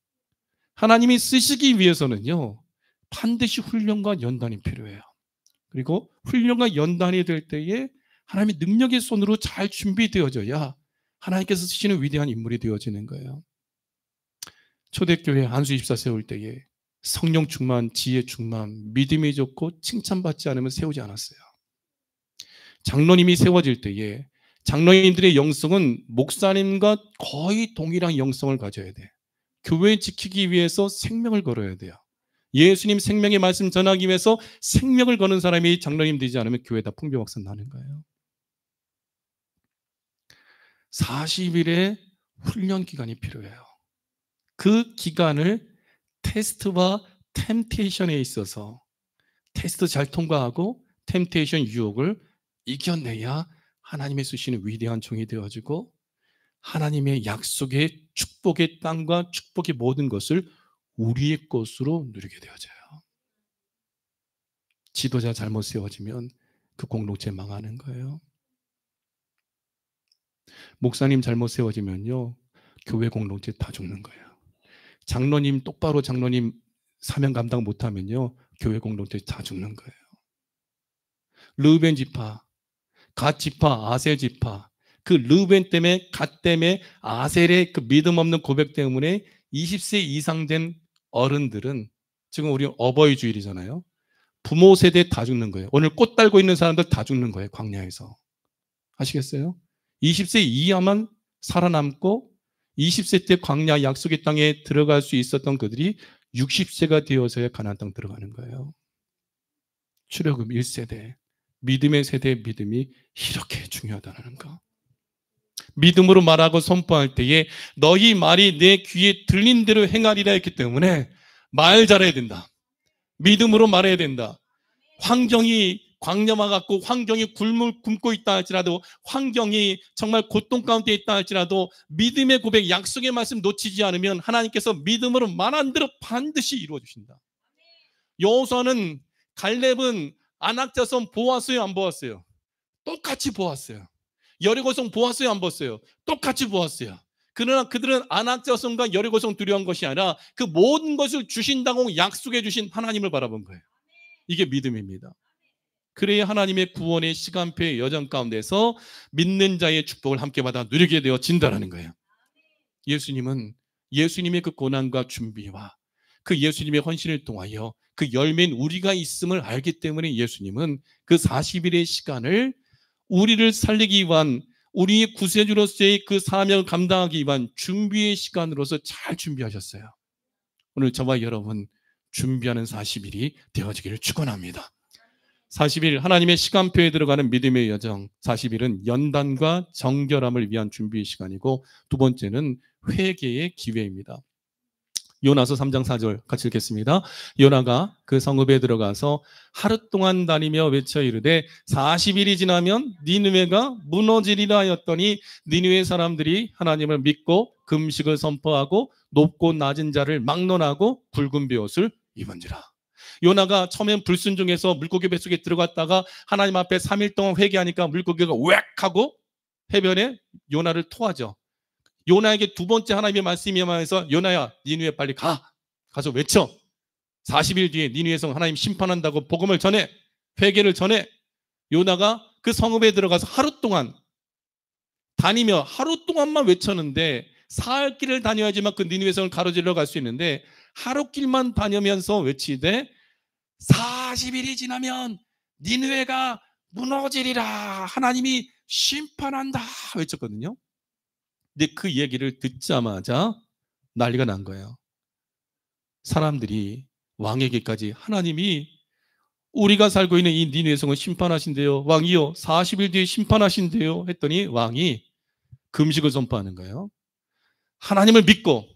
하나님이 쓰시기 위해서는요 반드시 훈련과 연단이 필요해요. 그리고 훈련과 연단이 될 때에 하나님의 능력의 손으로 잘 준비되어져야 하나님께서 쓰시는 위대한 인물이 되어지는 거예요. 초대교회 안수24 세울 때에 성령 충만, 지혜 충만, 믿음이 좋고 칭찬받지 않으면 세우지 않았어요. 장로님이 세워질 때에 장로님들의 영성은 목사님과 거의 동일한 영성을 가져야 돼. 교회 지키기 위해서 생명을 걸어야 돼요. 예수님 생명의 말씀 전하기 위해서 생명을 거는 사람이 장로님 되지 않으면 교회 다 풍비박산 나는 거예요. 40일의 훈련 기간이 필요해요. 그 기간을 테스트와 템테이션에 있어서 테스트 잘 통과하고 템테이션 유혹을 이겨내야 하나님의 쓰시는 위대한 종이 되어지고 하나님의 약속의 축복의 땅과 축복의 모든 것을 우리의 것으로 누리게 되어져요. 지도자 잘못 세워지면 그 공동체 망하는 거예요. 목사님 잘못 세워지면요 교회 공동체 다 죽는 거예요. 장로님 똑바로 장로님 사명 감당 못하면요 교회 공동체 다 죽는 거예요. 르우벤 지파, 갓 지파, 아셀 지파, 그 르우벤 때문에 갓 때문에 아셀의 그 믿음 없는 고백 때문에 20세 이상 된 어른들은 지금 우리 어버이 주일이잖아요. 부모 세대 다 죽는 거예요. 오늘 꽃 달고 있는 사람들 다 죽는 거예요. 광야에서. 아시겠어요? 20세 이하만 살아남고 20세 때 광야 약속의 땅에 들어갈 수 있었던 그들이 60세가 되어서야 가나안 땅 들어가는 거예요. 출애굽 1세대, 믿음의 세대의 믿음이 이렇게 중요하다는 거. 믿음으로 말하고 선포할 때에 너희 말이 내 귀에 들린 대로 행하리라 했기 때문에 말 잘해야 된다. 믿음으로 말해야 된다. 환경이 광야와 같고 환경이 굶고 있다 할지라도 환경이 정말 고통 가운데 있다 할지라도 믿음의 고백, 약속의 말씀 놓치지 않으면 하나님께서 믿음으로 말한 대로 반드시 이루어 주신다. 여호수아는 갈렙은 아낙자손 보았어요, 안 보았어요? 똑같이 보았어요. 여리고성 보았어요, 안 보았어요? 똑같이 보았어요. 그러나 그들은 아낙자손과 여리고성 두려운 것이 아니라 그 모든 것을 주신다고 약속해 주신 하나님을 바라본 거예요. 이게 믿음입니다. 그래야 하나님의 구원의 시간표의 여정 가운데서 믿는 자의 축복을 함께 받아 누리게 되어진다는 거예요. 예수님은 예수님의 그 고난과 준비와 그 예수님의 헌신을 통하여 그 열매인 우리가 있음을 알기 때문에 예수님은 그 40일의 시간을 우리를 살리기 위한, 우리의 구세주로서의 그 사명을 감당하기 위한 준비의 시간으로서 잘 준비하셨어요. 오늘 저와 여러분 준비하는 40일이 되어지기를 축원합니다. 40일 하나님의 시간표에 들어가는 믿음의 여정, 40일은 연단과 정결함을 위한 준비의 시간이고, 두 번째는 회개의 기회입니다. 요나서 3장 4절 같이 읽겠습니다. 요나가 그 성읍에 들어가서 하루 동안 다니며 외쳐 이르되 40일이 지나면 니느웨가 무너지리라 하였더니 니느웨 사람들이 하나님을 믿고 금식을 선포하고 높고 낮은 자를 막론하고 굵은 베옷을 입은지라. 요나가 처음엔 불순종해서 물고기 뱃속에 들어갔다가 하나님 앞에 3일 동안 회개하니까 물고기가 웩 하고 해변에 요나를 토하죠. 요나에게 두 번째 하나님의 말씀이 임하면서 요나야 니느웨 빨리 가서 외쳐. 40일 뒤에 니느웨 성 하나님 심판한다고 복음을 전해, 회개를 전해. 요나가 그 성읍에 들어가서 하루 동안 다니며 하루 동안만 외쳤는데, 사흘 길을 다녀야지만 그 니느웨 성을 가로질러 갈 수 있는데 하루 길만 다니면서 외치되 40일이 지나면 니느웨가 무너지리라, 하나님이 심판한다 외쳤거든요. 근데 그 얘기를 듣자마자 난리가 난 거예요. 사람들이 왕에게까지 하나님이 우리가 살고 있는 이 니느웨 성을 심판하신대요. 왕이요 40일 뒤에 심판하신대요 했더니 왕이 금식을 선포하는 거예요. 하나님을 믿고,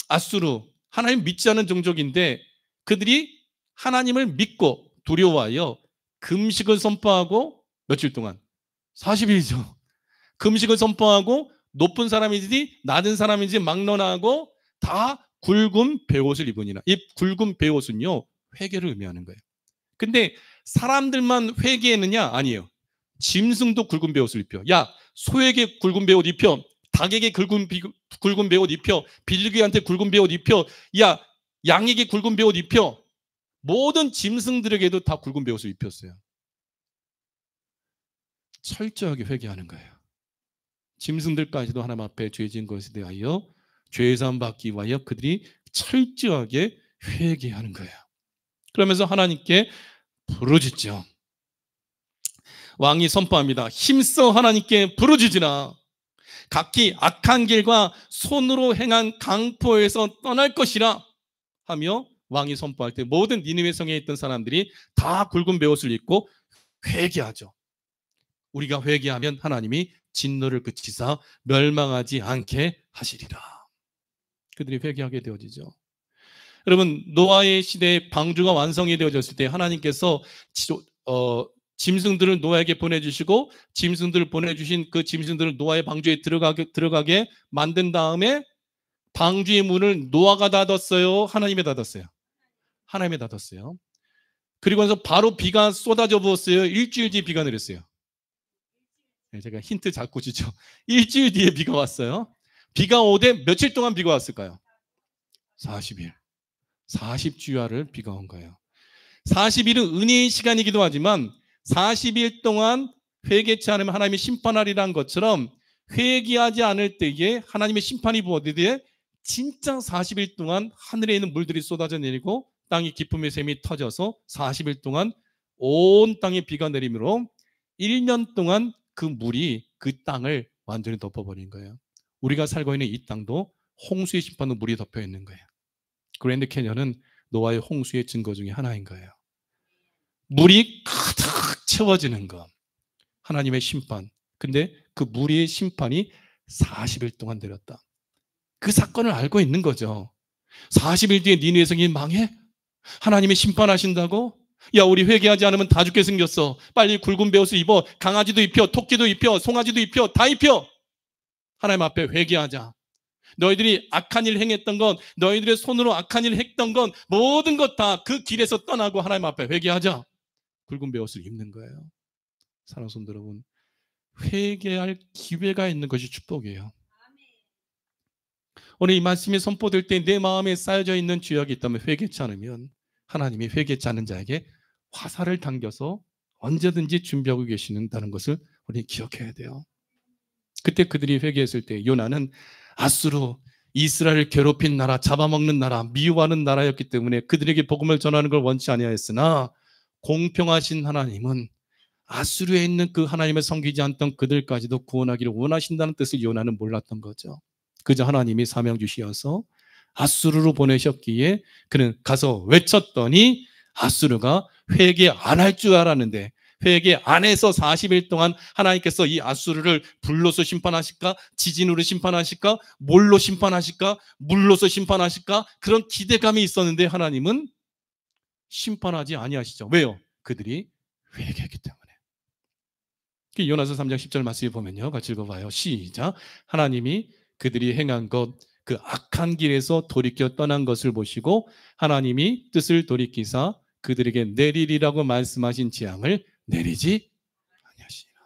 아수르 하나님 믿지 않은 종족인데 그들이 하나님을 믿고 두려워하여 금식을 선포하고 며칠 동안 40일이죠. 금식을 선포하고 높은 사람인지 낮은 사람인지 막론하고 다 굵은 베옷을 입으니라. 이 굵은 베옷은요 회개를 의미하는 거예요. 근데 사람들만 회개했느냐? 아니에요. 짐승도 굵은 베옷을 입혀. 야, 소에게 굵은 베옷 입혀. 닭에게 굵은 베옷 입혀. 비둘기한테 굵은 베옷 입혀. 야, 양에게 굵은 베옷 입혀. 모든 짐승들에게도 다 굵은 베옷을 입혔어요. 철저하게 회개하는 거예요. 짐승들까지도 하나님 앞에 죄진 것에 대하여 죄사함 받기 위하여 그들이 철저하게 회개하는 거예요. 그러면서 하나님께 부르짖죠. 왕이 선포합니다. 힘써 하나님께 부르짖으라. 각기 악한 길과 손으로 행한 강포에서 떠날 것이라 하며 왕이 선포할 때 모든 니느웨 성에 있던 사람들이 다 굵은 베옷을 입고 회개하죠. 우리가 회개하면 하나님이 진노를 그치사 멸망하지 않게 하시리라. 그들이 회개하게 되어지죠. 여러분, 노아의 시대에 방주가 완성이 되어졌을 때 하나님께서 짐승들을 노아에게 보내주시고 짐승들을 보내주신 그 짐승들을 노아의 방주에 들어가게 만든 다음에 방주의 문을 노아가 닫았어요? 하나님이 닫았어요? 하나님이 닫았어요. 그리고 나서 바로 비가 쏟아져 부었어요? 일주일 뒤에 비가 내렸어요? 네, 제가 힌트 자꾸 주죠. 일주일 뒤에 비가 왔어요. 비가 오되 며칠 동안 비가 왔을까요? 40일. 40주야를 비가 온 거예요. 40일은 은혜의 시간이기도 하지만 40일 동안 회개치 않으면 하나님이 심판하리라는 것처럼 회개하지 않을 때에 하나님의 심판이 부어지되 진짜 40일 동안 하늘에 있는 물들이 쏟아져 내리고 땅이 기쁨의 샘이 터져서 40일 동안 온 땅에 비가 내리므로 1년 동안 그 물이 그 땅을 완전히 덮어버린 거예요. 우리가 살고 있는 이 땅도 홍수의 심판으로 물이 덮여 있는 거예요. 그랜드 캐년은 노아의 홍수의 증거 중에 하나인 거예요. 물이 가득 채워지는 것, 하나님의 심판. 근데 그 물의 심판이 40일 동안 내렸다. 그 사건을 알고 있는 거죠. 40일 뒤에 니느웨 성이 망해? 하나님이 심판하신다고? 야, 우리 회개하지 않으면 다 죽게 생겼어. 빨리 굵은 베옷을 입어. 강아지도 입혀, 토끼도 입혀, 송아지도 입혀, 다 입혀. 하나님 앞에 회개하자. 너희들이 악한 일을 행했던 건, 너희들의 손으로 악한 일을 했던 건 모든 것 다 그 길에서 떠나고 하나님 앞에 회개하자. 굵은 베옷을 입는 거예요. 사랑하는 성도 여러분, 회개할 기회가 있는 것이 축복이에요. 오늘 이 말씀이 선포될 때 내 마음에 쌓여져 있는 죄악이 있다면 회개치 않으면 하나님이 회개치 않은 자에게 화살을 당겨서 언제든지 준비하고 계시는다는 것을 우리 기억해야 돼요. 그때 그들이 회개했을 때 요나는 아수르, 이스라엘을 괴롭힌 나라, 잡아먹는 나라, 미워하는 나라였기 때문에 그들에게 복음을 전하는 걸 원치 아니하였으나 공평하신 하나님은 아수르에 있는 그 하나님을 섬기지 않던 그들까지도 구원하기를 원하신다는 뜻을 요나는 몰랐던 거죠. 그저 하나님이 사명 주시어서 아수르로 보내셨기에 그는 가서 외쳤더니 아수르가 회개 안 할 줄 알았는데 회개 안 해서 40일 동안 하나님께서 이 아수르를 불로서 심판하실까? 지진으로 심판하실까? 뭘로 심판하실까? 물로서 심판하실까? 그런 기대감이 있었는데 하나님은 심판하지 아니하시죠. 왜요? 그들이 회개했기 때문에. 요나서 3장 10절 말씀을 보면요. 같이 읽어봐요. 시작. 하나님이 그들이 행한 것, 그 악한 길에서 돌이켜 떠난 것을 보시고 하나님이 뜻을 돌이키사 그들에게 내리리라고 말씀하신 재앙을 내리지 아니하시니라.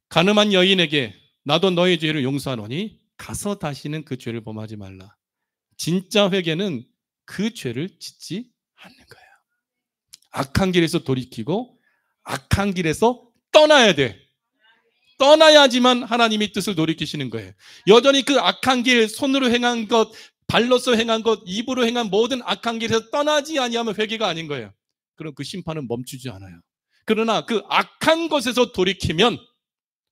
가늠한 여인에게 나도 너의 죄를 용서하노니 가서 다시는 그 죄를 범하지 말라. 진짜 회개는 그 죄를 짓지 않는 거예요. 악한 길에서 돌이키고 악한 길에서 떠나야 돼. 떠나야지만 하나님이 뜻을 돌이키시는 거예요. 여전히 그 악한 길, 손으로 행한 것, 발로서 행한 것, 입으로 행한 모든 악한 길에서 떠나지 아니하면 회개가 아닌 거예요. 그럼 그 심판은 멈추지 않아요. 그러나 그 악한 것에서 돌이키면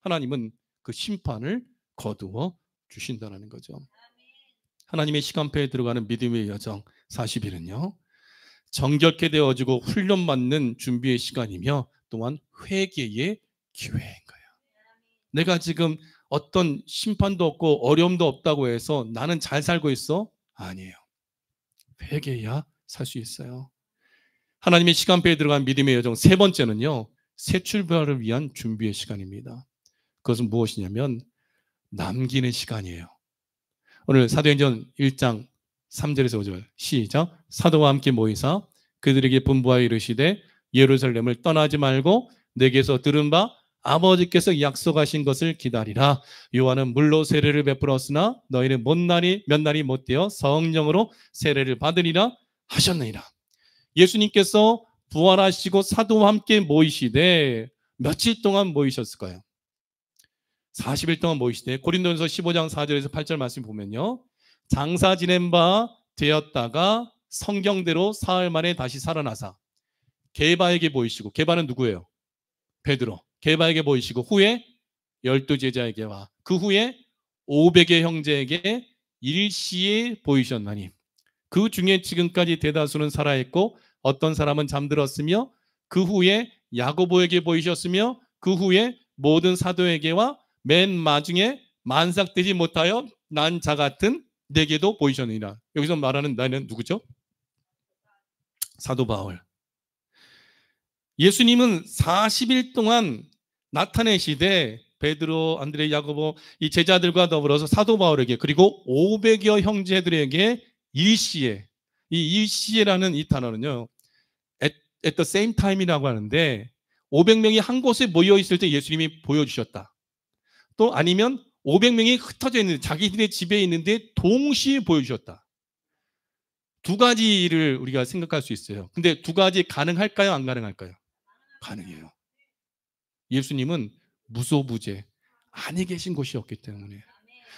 하나님은 그 심판을 거두어 주신다는 거죠. 하나님의 시간표에 들어가는 믿음의 여정 40일은요. 정결케 되어지고 훈련받는 준비의 시간이며 또한 회개의 기회인 거예요. 내가 지금 어떤 심판도 없고 어려움도 없다고 해서 나는 잘 살고 있어? 아니에요. 회개해야 살 수 있어요. 하나님의 시간표에 들어간 믿음의 여정 세 번째는요. 새 출발을 위한 준비의 시간입니다. 그것은 무엇이냐면 남기는 시간이에요. 오늘 사도행전 1장 3절에서 5절 시작. 사도와 함께 모이사 그들에게 분부하여 이르시되 예루살렘을 떠나지 말고 내게서 들은 바 아버지께서 약속하신 것을 기다리라. 요한은 물로 세례를 베풀었으나 너희는 몇 날이 못되어 성령으로 세례를 받으리라 하셨느니라. 예수님께서 부활하시고 사도와 함께 모이시되 며칠 동안 모이셨을까요? 40일 동안 모이시되 고린도전서 15장 4절에서 8절 말씀 보면요. 장사 지낸 바 되었다가 성경대로 사흘 만에 다시 살아나사 게바에게 보이시고, 게바는 누구예요? 베드로. 게바에게 보이시고 후에 12제자에게와 그 후에 500의 형제에게 일시에 보이셨나니 그 중에 지금까지 대다수는 살아있고 어떤 사람은 잠들었으며 그 후에 야고보에게 보이셨으며 그 후에 모든 사도에게와 맨 마중에 만삭되지 못하여 난 자 같은 내게도 보이셨느니라. 여기서 말하는 나는 누구죠? 사도 바울. 예수님은 40일 동안 나타내시되 베드로, 안드레, 야고보 이 제자들과 더불어서 사도 바울에게 그리고 500여 형제들에게 일시에, 이 일시에라는 이 단어는요 at the same time이라고 하는데 500명이 한 곳에 모여 있을 때 예수님이 보여주셨다. 또 아니면 500명이 흩어져 있는데 자기들의 집에 있는데 동시에 보여주셨다. 두 가지를 우리가 생각할 수 있어요. 근데 두 가지 가능할까요? 안 가능할까요? 가능해요. 예수님은 무소부재 안에 계신 곳이 없기 때문에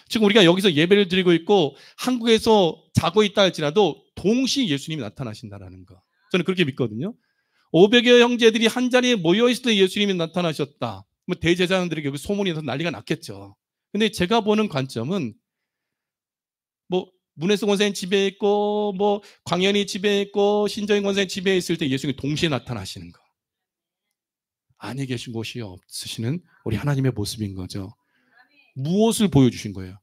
지금 우리가 여기서 예배를 드리고 있고 한국에서 자고 있다 할지라도 동시에 예수님이 나타나신다는 거 저는 그렇게 믿거든요. 500여 형제들이 한 자리에 모여있을 때 예수님이 나타나셨다. 뭐 대제사장들에게 소문이 나서 난리가 났겠죠. 근데 제가 보는 관점은 뭐 문혜수 권사님 집에 있고 뭐 광현이 집에 있고 신정인 권사님 집에 있을 때 예수님이 동시에 나타나시는 거 안에 계신 곳이 없으시는 우리 하나님의 모습인 거죠. 무엇을 보여주신 거예요?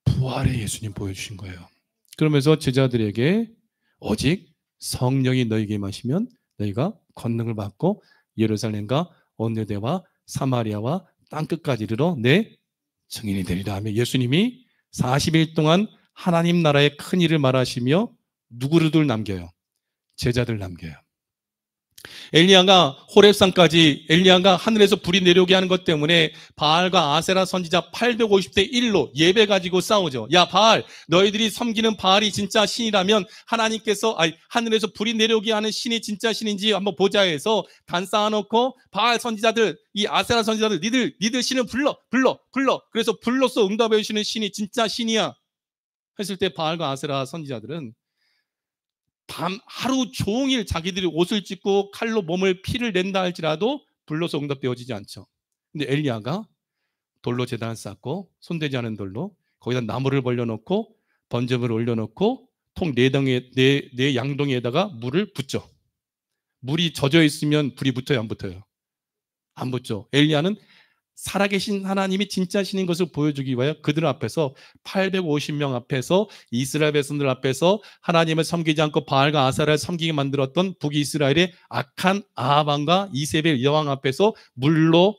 부활의 예수님 보여주신 거예요. 그러면서 제자들에게 오직 성령이 너희에게 임하시면 너희가 권능을 받고 예루살렘과 온유대와 사마리아와 땅끝까지 이르러 내 증인이 되리라 하며 예수님이 40일 동안 하나님 나라의 큰 일을 말하시며 누구를 남겨요? 제자들 남겨요. 엘리야가 호렙산까지 엘리야가 하늘에서 불이 내려오게 하는 것 때문에 바알과 아세라 선지자 850대 1로 예배 가지고 싸우죠. 야 바알, 너희들이 섬기는 바알이 진짜 신이라면 하늘에서 불이 내려오게 하는 신이 진짜 신인지 한번 보자 해서 단 쌓아놓고 바알 선지자들, 이 아세라 선지자들, 니들 신을 불러. 그래서 불러서 응답해 주시는 신이 진짜 신이야 했을 때 바알과 아세라 선지자들은 하루 종일 자기들이 옷을 찢고 칼로 몸을 피를 낸다 할지라도 불러서 응답되어지지 않죠. 근데 엘리야가 돌로 제단을 쌓고 손대지 않은 돌로 거기다 나무를 벌려놓고 번제물을 올려놓고 통 네 양동이에다가 물을 붓죠. 물이 젖어 있으면 불이 붙어요, 안 붙어요? 안 붙죠. 엘리야는 살아계신 하나님이 진짜 신인 것을 보여주기 위하여 그들 앞에서 850명 앞에서 이스라엘 백성들 앞에서 하나님을 섬기지 않고 바알과 아사라를 섬기게 만들었던 북이스라엘의 악한 아합왕과 이세벨 여왕 앞에서 물로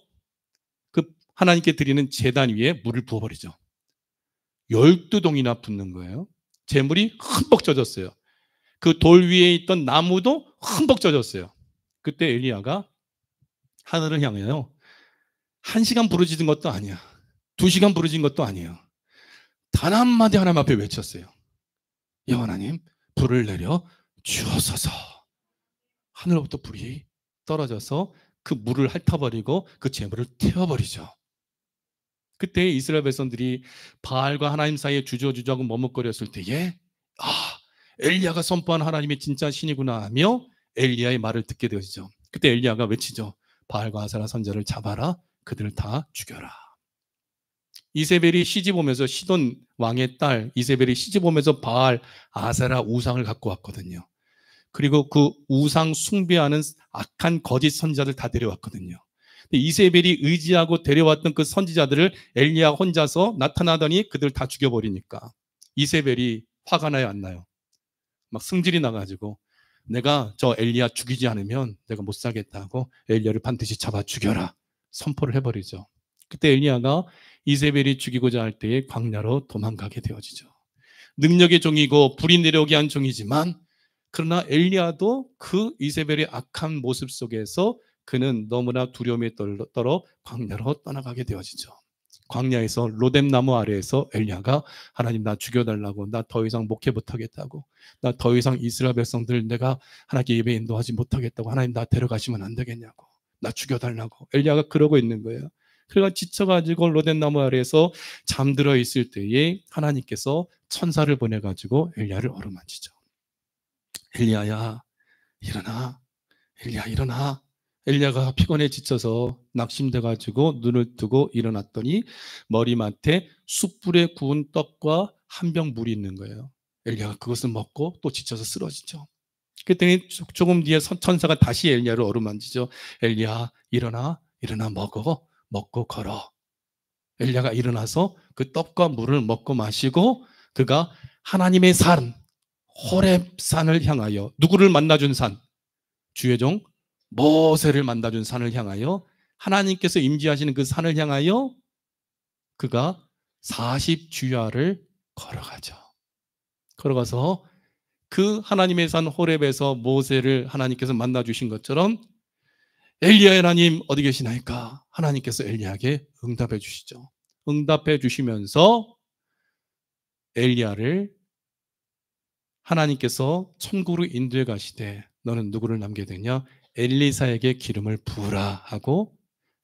그 하나님께 드리는 제단 위에 물을 부어버리죠. 12동이나 붓는 거예요. 재물이 흠뻑 젖었어요. 그 돌 위에 있던 나무도 흠뻑 젖었어요. 그때 엘리야가 하늘을 향해요. 1시간 부르짖은 것도 아니야. 2시간 부르짖은 것도 아니에요. 단 한마디 하나님 앞에 외쳤어요. 여호와 하나님, 불을 내려 주옵소서. 하늘로부터 불이 떨어져서 그 물을 핥아버리고 그 재물을 태워버리죠. 그때 이스라엘 백성들이 바알과 하나님 사이에 주저주저하고 머뭇거렸을 때에 엘리야가 선포한 하나님이 진짜 신이구나 하며 엘리야의 말을 듣게 되어지죠. 그때 엘리야가 외치죠. 바알과 아사라 선지자를 잡아라. 그들을 다 죽여라. 이세벨이 시집 오면서 시돈 왕의 딸 이세벨이 시집 오면서 바알, 아세라 우상을 갖고 왔거든요. 그리고 그 우상 숭배하는 악한 거짓 선지자들 다 데려왔거든요. 이세벨이 의지하고 데려왔던 그 선지자들을 엘리야 혼자서 나타나더니 그들 다 죽여버리니까 이세벨이 화가 나요, 안 나요? 막 승질이 나가지고 내가 저 엘리야 죽이지 않으면 내가 못 살겠다고 엘리야를 반드시 잡아 죽여라 선포를 해버리죠. 그때 엘리야가 이세벨이 죽이고자 할 때에 광야로 도망가게 되어지죠. 능력의 종이고 불이 내려오게 한 종이지만 그러나 엘리야도 그 이세벨의 악한 모습 속에서 그는 너무나 두려움에 떨어 광야로 떠나가게 되어지죠. 광야에서 로뎀나무 아래에서 엘리야가 하나님 나 죽여달라고, 나 더 이상 목회 못하겠다고, 나 더 이상 이스라엘 백성들 내가 하나님께 예배 인도하지 못하겠다고, 하나님 나 데려가시면 안 되겠냐고, 나 죽여달라고 엘리야가 그러고 있는 거예요. 그래가 지쳐가지고 로뎀나무 아래에서 잠들어 있을 때에 하나님께서 천사를 보내가지고 엘리야를 어루만지죠. 엘리야야 일어나, 엘리야 일어나. 엘리야가 피곤해 지쳐서 낙심돼가지고 눈을 뜨고 일어났더니 머리맡에 숯불에 구운 떡과 한 병 물이 있는 거예요. 엘리야가 그것을 먹고 또 지쳐서 쓰러지죠. 그랬더니 조금 뒤에 천사가 다시 엘리야를 어루만지죠. 엘리야 일어나 먹고 걸어. 엘리야가 일어나서 그 떡과 물을 먹고 마시고 그가 하나님의 산 호렙산을 향하여, 누구를 만나준 산? 주의 종 모세를 만나준 산을 향하여, 하나님께서 임재하시는 그 산을 향하여 그가 40주야를 걸어가죠. 걸어가서 그 하나님의 산 호렙에서 모세를 하나님께서 만나주신 것처럼 엘리야 하나님 어디 계시나이까? 하나님께서 엘리야에게 응답해 주시죠. 응답해 주시면서 엘리야를 하나님께서 천국으로 인도해 가시되 너는 누구를 남게 되냐? 엘리사에게 기름을 부으라 하고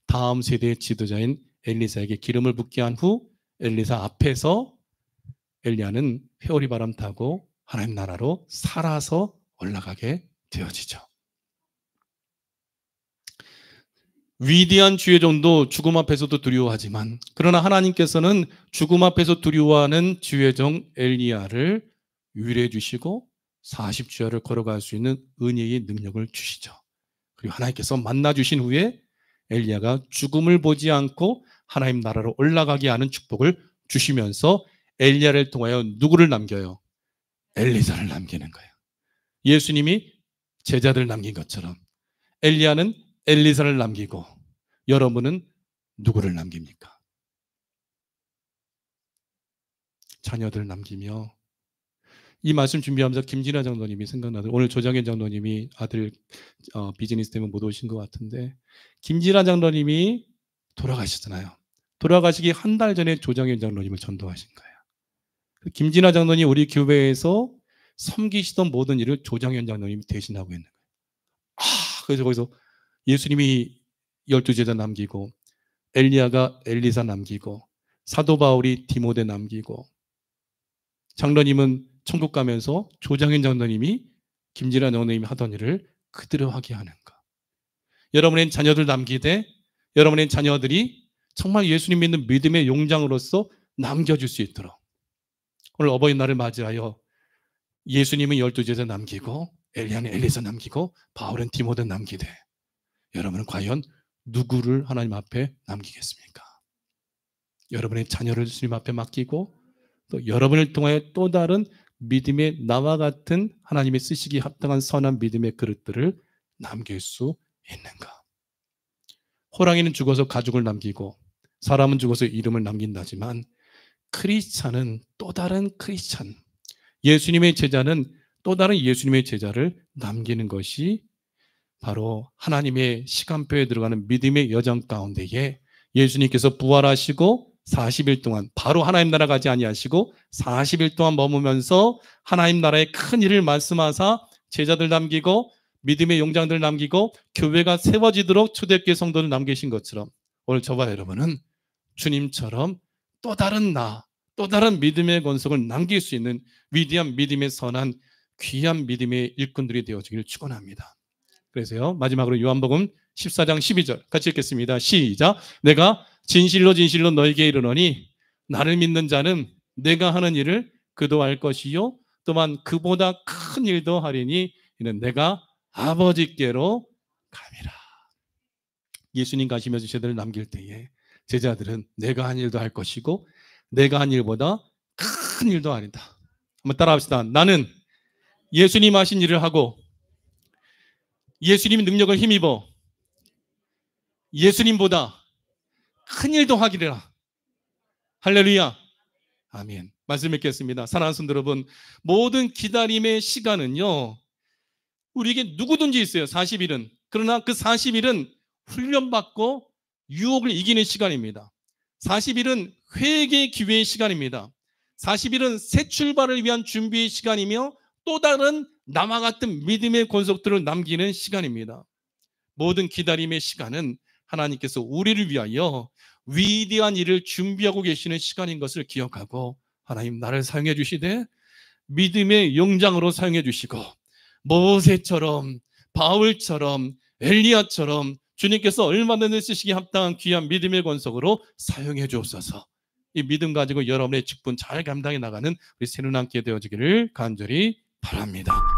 다음 세대의 지도자인 엘리사에게 기름을 붓게 한 후 엘리사 앞에서 엘리야는 회오리 바람 타고 하나님 나라로 살아서 올라가게 되어지죠. 위대한 주의 종도 죽음 앞에서도 두려워하지만 그러나 하나님께서는 죽음 앞에서 두려워하는 주의 종 엘리야를 위로해 주시고 40주야를 걸어갈 수 있는 은혜의 능력을 주시죠. 그리고 하나님께서 만나 주신 후에 엘리야가 죽음을 보지 않고 하나님 나라로 올라가게 하는 축복을 주시면서 엘리야를 통하여 누구를 남겨요? 엘리사를 남기는 거예요. 예수님이 제자들 남긴 것처럼 엘리야는 엘리사를 남기고 여러분은 누구를 남깁니까? 자녀들 남기며 이 말씀 준비하면서 김진아 장로님이 생각나더라고요. 오늘 조정현 장로님이 아들 비즈니스 때문에 못 오신 것 같은데 김진아 장로님이 돌아가셨잖아요. 돌아가시기 한 달 전에 조정현 장로님을 전도하신 거예요. 김진아 장로님 우리 교회에서 섬기시던 모든 일을 조정현 장로님이 대신하고 있는 거예요. 그래서 거기서 예수님이 12제자 남기고 엘리야가 엘리사 남기고 사도 바울이 디모데 남기고 장로님은 천국 가면서 조정현 장로님이 김진아 장로님이 하던 일을 그대로 하게 하는가. 여러분의 자녀들 남기되 여러분의 자녀들이 정말 예수님 믿는 믿음의 용장으로서 남겨줄 수 있도록 오늘 어버이날을 맞이하여 예수님은 12제자 남기고 엘리야는 엘리사 남기고 바울은 디모데 남기되 여러분은 과연 누구를 하나님 앞에 남기겠습니까? 여러분의 자녀를 주님 앞에 맡기고 또 여러분을 통하여 또 다른 믿음의 나와 같은 하나님의 쓰시기에 합당한 선한 믿음의 그릇들을 남길 수 있는가? 호랑이는 죽어서 가죽을 남기고 사람은 죽어서 이름을 남긴다지만 크리스찬은 또 다른 크리스찬, 예수님의 제자는 또 다른 예수님의 제자를 남기는 것이 바로 하나님의 시간표에 들어가는 믿음의 여정 가운데에 예수님께서 부활하시고 40일 동안 바로 하나님 나라 가지 아니하시고 40일 동안 머무면서 하나님 나라의 큰 일을 말씀하사 제자들 남기고 믿음의 용장들 남기고 교회가 세워지도록 초대교회 성도를 남기신 것처럼 오늘 저와 여러분은 주님처럼 또 다른 또 다른 믿음의 권속을 남길 수 있는 위대한 믿음의 선한 귀한 믿음의 일꾼들이 되어지기를 축원합니다. 그래서요 마지막으로 요한복음 14장 12절 같이 읽겠습니다. 시작. 내가 진실로 진실로 너에게 이르노니 나를 믿는 자는 내가 하는 일을 그도 할 것이요 또한 그보다 큰 일도 하리니 이는 내가 아버지께로 감이라. 예수님 가시면서 제자들을 남길 때에 제자들은 내가 한 일도 할 것이고 내가 한 일보다 큰 일도 아니다. 한번 따라합시다. 나는 예수님 하신 일을 하고 예수님 능력을 힘입어 예수님보다 큰 일도 하기를. 할렐루야. 아멘. 말씀 읽겠습니다. 사랑하는 성도 여러분, 모든 기다림의 시간은요 우리에게 누구든지 있어요. 40일은. 그러나 그 40일은 훈련받고 유혹을 이기는 시간입니다. 40일은 회개의 기회의 시간입니다. 40일은 새 출발을 위한 준비의 시간이며 또 다른 나와 같은 믿음의 권속들을 남기는 시간입니다. 모든 기다림의 시간은 하나님께서 우리를 위하여 위대한 일을 준비하고 계시는 시간인 것을 기억하고 하나님 나를 사용해 주시되 믿음의 용장으로 사용해 주시고 모세처럼 바울처럼 엘리야처럼 주님께서 얼마든지 쓰시기 합당한 귀한 믿음의 권속으로 사용해 주옵소서. 이 믿음 가지고 여러분의 직분 잘 감당해 나가는 우리 새누남께 되어지기를 간절히 바랍니다.